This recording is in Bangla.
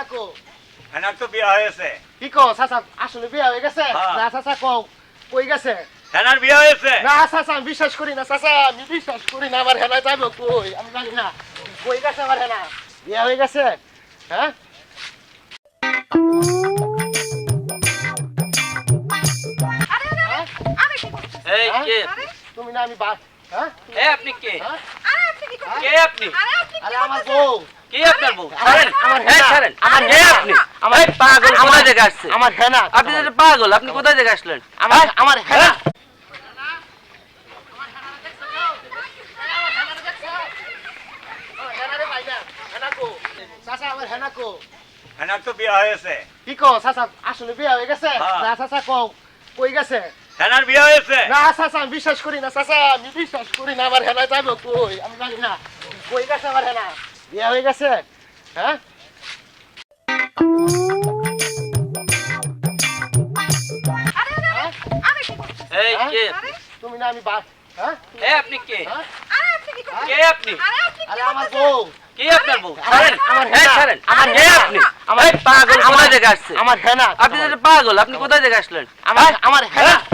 কো হেনার তো বিয়ে হয়েছে। কি কো চাচা আসলে বিয়ে হয়ে গেছে হ্যাঁ। না চাচা কও কই গেছে হেনার বিয়ে হয়েছে। না চাচা আমি বিশ্বাস করি না চাচা আমি বিশ্বাস করি না আমার হেনা যাবো কই আমি জানি না কই গেছে আমার হেনা বিয়ে হয়ে গেছে হ্যাঁ হ্যাঁ? এই হ্যাঁ? কে তুমি না আমি হ্যাঁ এই আপনি কে হ্যাঁ? কে আপনি আরে আমার বউ কে আপনার বউ আমার- আমার এই হেনা। ছাড়েন আমার কে হেনা। আপনি আমার- এই পাগল আমার- কোথা থেকে আসছে আমার হেনা আপনি তো পাগল আপনি কোথায় থেকে আসলেন আমার হেনা চাচা আমার হেনা কো হেনার তো বিয়ে হয়েছে। কি কো চাচা আসলে বিয়ে হয়ে গেছে হ্যাঁ। না চাচা কও কই গেছে হেনার বিয়ে হয়েছে। না চাচা আমি বিশ্বাস করি না চাচা আমি বিশ্বাস করি না আমার হেনা যাবো কই আমি জানি না কই গেছে আমার হেনা বিয়ে হয়ে গেছে হ্যাঁ হ্যাঁ? এই হ্যাঁ? কে তুমি না আমি হ্যাঁ এই আপনি কে হ্যাঁ? কে আপনি আরে আমার বউ কে আপনার বউ আমার- আমার এই হেনা। ছাড়েন আমার কে হেনা। আপনি আমার- এই পাগল আমার- কোথা থেকে আসছে আমার হেনা আপনি তো পাগল আপনি কোথায় থেকে আসলেন আমার হেনা